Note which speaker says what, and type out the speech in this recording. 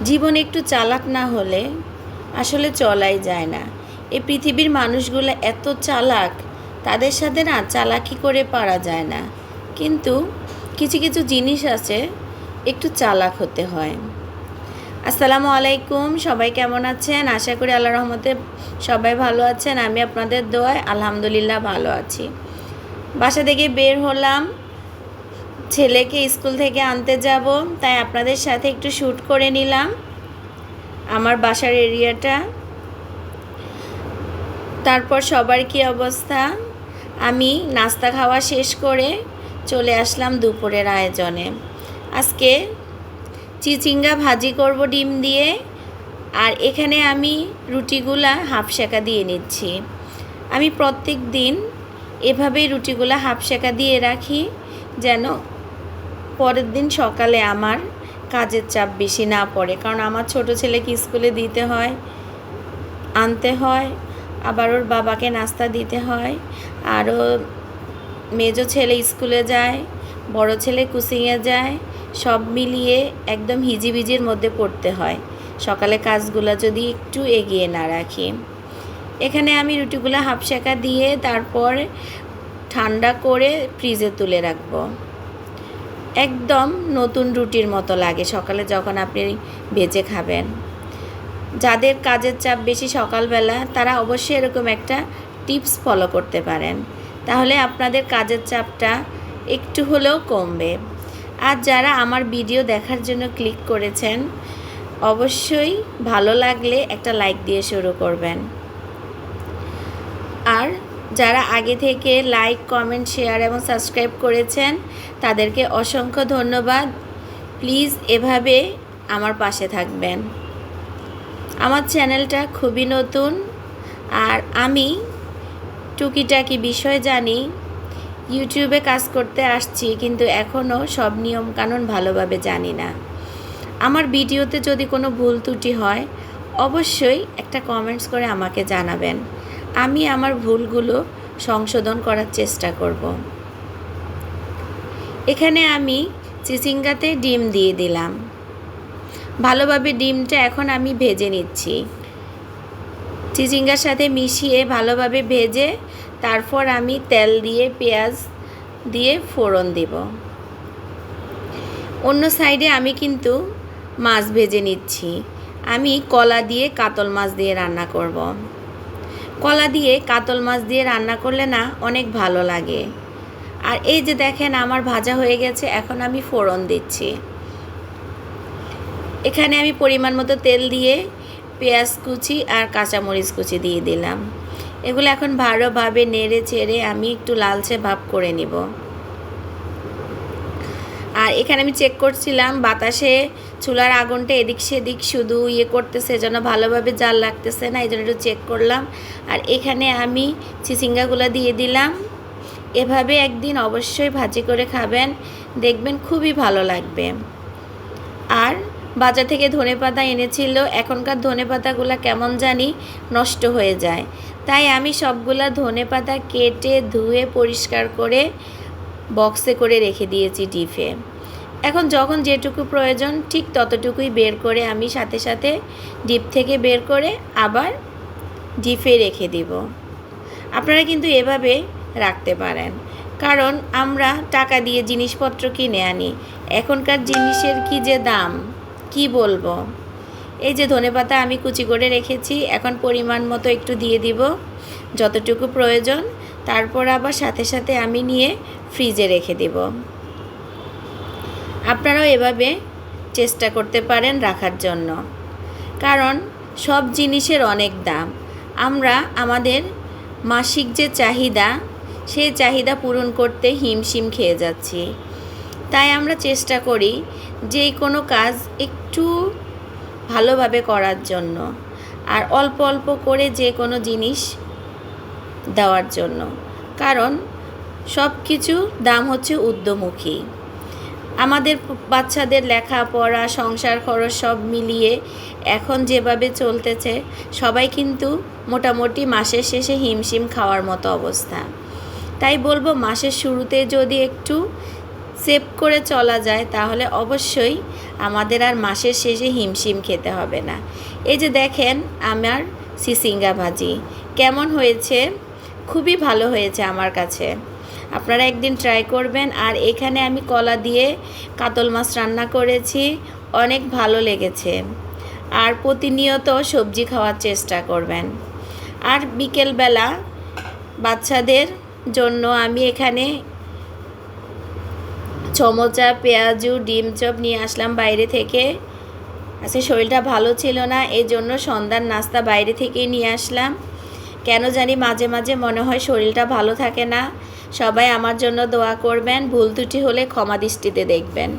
Speaker 1: জীবন একটু চালাক না হলে আসলে চলাই যায় না। এই পৃথিবীর মানুষগুলো এত চালাক, তাদের সাথে না চালাকি করে পারা যায় না। কিন্তু কিছু কিছু জিনিস আছে, একটু চালাক হতে হয়। আসসালামু আলাইকুম, সবাই কেমন আছেন? আশা করি আল্লাহর রহমতে সবাই ভালো আছেন। আমি আপনাদের দোয়ায় আলহামদুলিল্লাহ ভালো আছি। বাসা থেকে বের হলাম, ছেলেকে স্কুল থেকে আনতে যাব, তাই আপনাদের সাথে একটু শ্যুট করে নিলাম আমার বাসার এরিয়াটা। তারপর সবার কী অবস্থা। আমি নাস্তা খাওয়া শেষ করে চলে আসলাম দুপুরের আয়োজনে। আজকে চিচিঙ্গা ভাজি করব ডিম দিয়ে, আর এখানে আমি রুটিগুলা হাফ সেকা দিয়ে নিচ্ছি। আমি প্রত্যেক দিন এভাবেই রুটিগুলা হাফ সেকা দিয়ে রাখি, যেন পরের দিন সকালে আমার কাজের চাপ বেশি না পড়ে। কারণ আমার ছোট ছেলেকে স্কুলে দিতে হয়, আনতে হয়, আবার ওর বাবাকে নাস্তা দিতে হয়, আরও মেজো ছেলে স্কুলে যায়, বড় ছেলে কোচিংয়ে যায়। সব মিলিয়ে একদম হিজিবিজির মধ্যে পড়তে হয় সকালে কাজগুলো যদি একটু এগিয়ে না রাখি। এখানে আমি রুটিগুলো হাফ সেকা দিয়ে তারপর ঠান্ডা করে ফ্রিজে তুলে রাখবো। একদম নতুন রুটির মতো লাগে সকালে যখন আপনি ভেজে খাবেন। যাদের কাজের চাপ বেশি সকালবেলা, তারা অবশ্যই এরকম একটা টিপস ফলো করতে পারেন, তাহলে আপনাদের কাজের চাপটা একটু হলেও কমবে। আর যারা আমার ভিডিও দেখার জন্য ক্লিক করেছেন, অবশ্যই ভালো লাগলে একটা লাইক দিয়ে শুরু করবেন। আর যারা আগে থেকে লাইক, কমেন্ট, শেয়ার এবং সাবস্ক্রাইব করেছেন, তাদেরকে অসংখ্য ধন্যবাদ। প্লিজ এভাবে আমার পাশে থাকবেন। আমার চ্যানেলটা খুবই নতুন, আর আমি টুকিটাকি বিষয় জানি। ইউটিউবে কাজ করতে আসছি, কিন্তু এখনও সব নিয়মকানুন ভালোভাবে জানি না। আমার ভিডিওতে যদি কোনো ভুল ত্রুটি হয়, অবশ্যই একটা কমেন্টস করে আমাকে জানাবেন। আমি আমার ভুলগুলো সংশোধন করার চেষ্টা করব। এখানে আমি চিচিঙ্গাতে ডিম দিয়ে দিলাম। ভালোভাবে ডিমটা এখন আমি ভেজে নিচ্ছি। চিচিঙ্গার সাথে মিশিয়ে ভালোভাবে ভেজে তারপর আমি তেল দিয়ে পেঁয়াজ দিয়ে ফোড়ন দেব। অন্য সাইডে আমি কিন্তু মাছ ভেজে নিচ্ছি। আমি কলা দিয়ে কাতল মাছ দিয়ে রান্না করব। কলা দিয়ে কাতল মাছ দিয়ে রান্না করলে না অনেক ভালো লাগে। আর এই যে দেখেন আমার ভাজা হয়ে গেছে, এখন আমি ফোড়ন দিচ্ছি। এখানে আমি পরিমাণ মতো তেল দিয়ে পেঁয়াজ কুচি আর কাঁচামরিচ কুচি দিয়ে দিলাম। এগুলো এখন ভালোভাবে নেড়ে চেড়ে আমি একটু লালচে ভাব করে নিব। আর এখানে আমি চেক করছিলাম বাতাসে চুলার আগুনটা এদিক সেদিক শুধু করতেছে, যেন ভালোভাবে জাল লাগতেছে না, এই জন্য একটু চেক করলাম। আর এখানে আমি চিচিঙ্গাগুলো দিয়ে দিলাম। এভাবে একদিন অবশ্যই ভাজি করে খাবেন, দেখবেন খুবই ভালো লাগবে। আর বাজার থেকে ধনেপাতা এনেছিল, এখনকার ধনেপাতাগুলো কেমন জানি নষ্ট হয়ে যায়, তাই আমি সবগুলা ধনেপাতা কেটে ধুয়ে পরিষ্কার করে বক্সে করে রেখে দিয়েছি ডিপে। এখন যখন যেটুকু প্রয়োজন ঠিক ততটুকুই বের করে আমি সাথে সাথে ডিপ থেকে বের করে আবার ডিপে রেখে দিব। আপনারা কিন্তু এভাবে রাখতে পারেন, কারণ আমরা টাকা দিয়ে জিনিসপত্র কিনে আনি, এখনকার জিনিসের কি যে দাম কি বলবো। এই যে ধনেপাতা আমি কুচি করে রেখেছি, এখন পরিমাণ মতো একটু দিয়ে দিব যতটুকু প্রয়োজন, তারপর আবার সাথে সাথে আমি নিয়ে ফ্রিজে রেখে দেব। আপনারাও এভাবে চেষ্টা করতে পারেন রাখার জন্য, কারণ সব জিনিসের অনেক দাম। আমরা আমাদের মাসিক যে চাহিদা, সেই চাহিদা পূরণ করতে হিমশিম খেয়ে যাচ্ছি। তাই আমরা চেষ্টা করি যে কোনো কাজ একটু ভালোভাবে করার জন্য, আর অল্প অল্প করে যে কোনো জিনিস দেওয়ার জন্য, কারণ সব কিছু দাম হচ্ছে ঊর্ধ্বমুখী। আমাদের বাচ্চাদের লেখাপড়া, সংসার খরচ সব মিলিয়ে এখন যেভাবে চলতেছে, সবাই কিন্তু মোটামুটি মাসের শেষে হিমশিম খাওয়ার মতো অবস্থা। তাই বলবো মাসের শুরুতে যদি একটু সেভ করে চলা যায় তাহলে অবশ্যই আমাদের আর মাসের শেষে হিমশিম খেতে হবে না। এই যে দেখেন আমার চিচিঙ্গা ভাজি কেমন হয়েছে, খুবই ভালো হয়েছে আমার কাছে। আপনারা একদিন ট্রাই করবেন। আর এখানে আমি কলা দিয়ে কাতল মাছ রান্না করেছি, অনেক ভালো লেগেছে। আর প্রতিনিয়ত সবজি খাওয়ার চেষ্টা করবেন। আর বিকেলবেলা বাচ্চাদের জন্য আমি এখানে সমোচা, পেঁয়াজু, ডিম চপ নিয়ে আসলাম বাইরে থেকে। আজকে শরীরটা ভালো ছিল না, এই জন্য সন্ধ্যার নাস্তা বাইরে থেকেই নিয়ে আসলাম। কেন জানি মাঝে মাঝে মনে হয় শরীরটা ভালো থাকে না। সবাই আমার জন্য দোয়া করবেন, ভুল ত্রুটি হলে ক্ষমা দৃষ্টিতে দেখবেন।